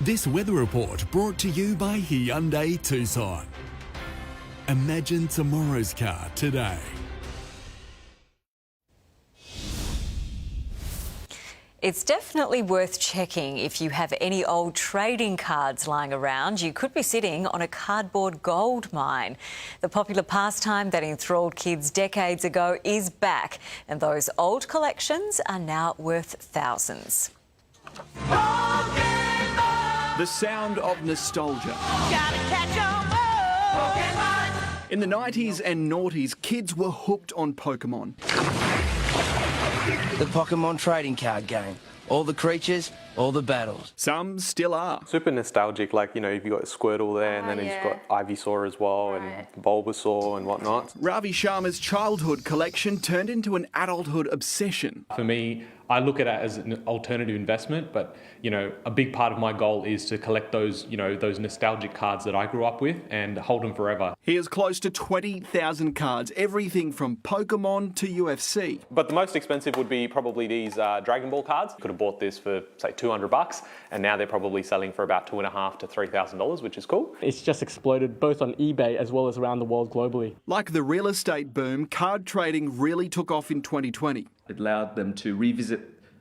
This weather report brought to you by Hyundai Tucson. Imagine tomorrow's car today. It's definitely worth checking if you have any old trading cards lying around. You could be sitting on a cardboard gold mine. The popular pastime that enthralled kids decades ago is back, and those old collections are now worth thousands. The sound of nostalgia. In the 90s and noughties, kids were hooked on Pokemon. The Pokemon trading card game. All the creatures, all the battles. Some still are. Super nostalgic, like, you know, you've got Squirtle there, and then you've got Ivysaur as well, and Bulbasaur and whatnot. Ravi Sharma's childhood collection turned into an adulthood obsession. For me, I look at it as an alternative investment, but, you know, a big part of my goal is to collect those, you know, those nostalgic cards that I grew up with and hold them forever. He has close to 20,000 cards, everything from Pokemon to UFC. But the most expensive would be probably these Dragon Ball cards. Could have bought this for, say, $200, and now they're probably selling for about $2,500 to $3,000, which is cool. It's just exploded both on eBay as well as around the world globally. Like the real estate boom, card trading really took off in 2020. It allowed them to revisit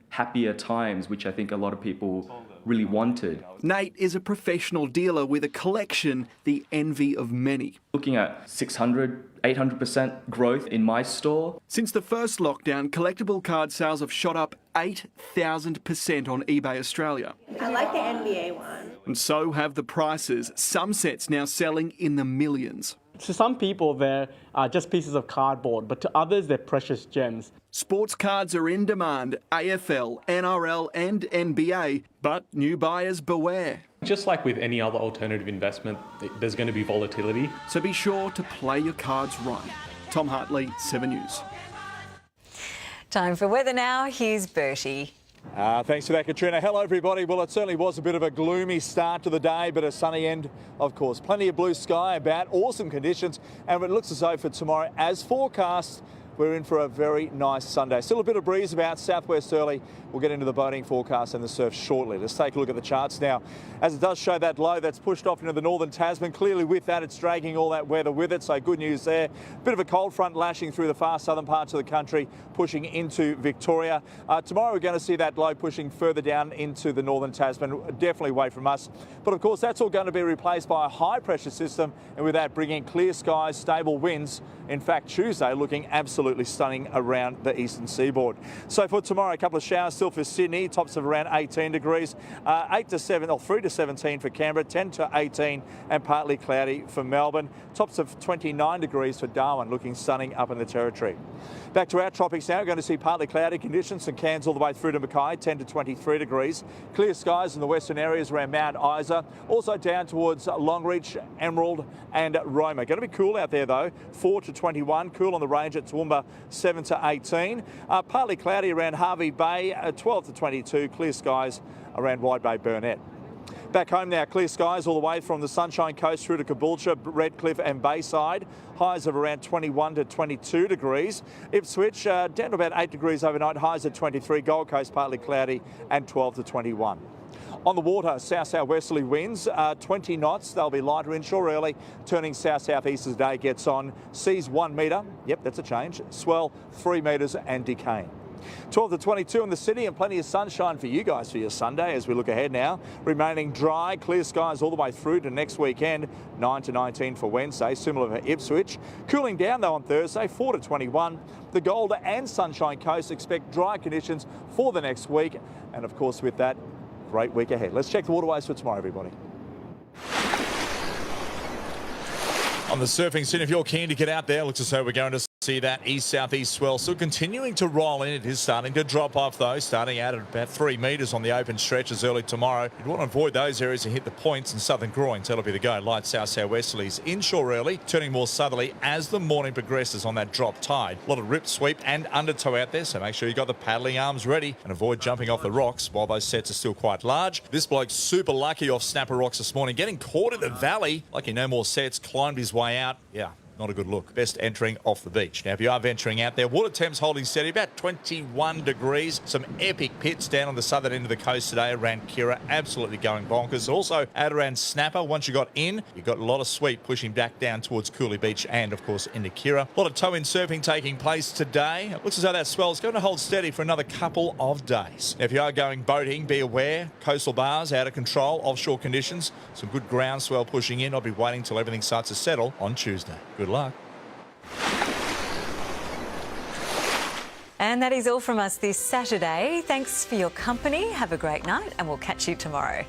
happier times, which I think a lot of people really wanted. Nate is a professional dealer with a collection, the envy of many. Looking at 600, 800% growth in my store. Since the first lockdown, collectible card sales have shot up 8,000% on eBay Australia. I like the NBA one. And so have the prices, some sets now selling in the millions. To some people, they're just pieces of cardboard, but to others, they're precious gems. Sports cards are in demand, AFL, NRL and NBA, but new buyers beware. Just like with any other alternative investment, there's going to be volatility. So be sure to play your cards right. Tom Hartley, 7 News. Time for weather now. Here's Bertie. Thanks for that, Katrina. Hello, everybody. Well, it certainly was a bit of a gloomy start to the day, but a sunny end, of course. Plenty of blue sky about, awesome conditions, and it looks as though for tomorrow, as forecast, we're in for a very nice Sunday. Still a bit of breeze about, southwest early. We'll get into the boating forecast and the surf shortly. Let's take a look at the charts now. As it does show that low that's pushed off into the northern Tasman, clearly with that it's dragging all that weather with it, so good news there. Bit of a cold front lashing through the far southern parts of the country, pushing into Victoria. Tomorrow we're going to see that low pushing further down into the northern Tasman, definitely away from us. But of course that's all going to be replaced by a high pressure system, and with that bringing clear skies, stable winds. In fact, Tuesday looking absolutely stunning around the eastern seaboard. So for tomorrow, a couple of showers still for Sydney, tops of around 18 degrees, 3 to 17 for Canberra, 10 to 18 and partly cloudy for Melbourne, tops of 29 degrees for Darwin, looking stunning up in the Territory. Back to our tropics now, we're going to see partly cloudy conditions, St Cairns all the way through to Mackay, 10 to 23 degrees. Clear skies in the western areas around Mount Isa, also down towards Longreach, Emerald and Roma. Going to be cool out there though, 4 to 21, cool on the range at Toowoomba, 7 to 18. Partly cloudy around Hervey Bay, 12 to 22, clear skies around Wide Bay Burnett. Back home now, clear skies all the way from the Sunshine Coast through to Caboolture, Redcliffe and Bayside. Highs of around 21 to 22 degrees. Ipswich down to about 8 degrees overnight, highs at 23. Gold Coast partly cloudy and 12 to 21. On the water, south-southwesterly winds, 20 knots. They'll be lighter inshore early, turning south-southeast as the day gets on. Seas 1 metre, yep, that's a change. Swell 3 metres and decaying. 12 to 22 in the city, and plenty of sunshine for you guys for your Sunday as we look ahead now. Remaining dry, clear skies all the way through to next weekend. 9 to 19 for Wednesday, similar for Ipswich. Cooling down though on Thursday, 4 to 21. The Gold and Sunshine Coast expect dry conditions for the next week, and of course with that, great week ahead. Let's check the waterways for tomorrow, everybody. On the surfing scene, if you're keen to get out there, looks as though we're going to see that east-southeast swell still continuing to roll in. It is starting to drop off though, starting out at about 3 metres on the open stretches early tomorrow. You'd want to avoid those areas and hit the points and southern groins. That'll be the go. Light south-southwesterlies inshore early, turning more southerly as the morning progresses on that drop tide. A lot of rip sweep and undertow out there, so make sure you've got the paddling arms ready and avoid jumping off the rocks while those sets are still quite large. This bloke's super lucky off Snapper Rocks this morning, getting caught in the valley. Lucky no more sets, climbed his way out. Yeah. not a good look. Best entering off the beach. Now, if you are venturing out there, water temps holding steady, about 21 degrees. Some epic pits down on the southern end of the coast today around Kira, absolutely going bonkers. Also out around Snapper, once you got in, you got a lot of sweep pushing back down towards Cooley Beach and, of course, into Kira. A lot of tow-in surfing taking place today. It looks as though that swell is going to hold steady for another couple of days. Now, if you are going boating, be aware, coastal bars out of control, offshore conditions, some good ground swell pushing in. I'll be waiting till everything starts to settle on Tuesday. Good luck. And that is all from us this Saturday. Thanks for your company. Have a great night, and we'll catch you tomorrow.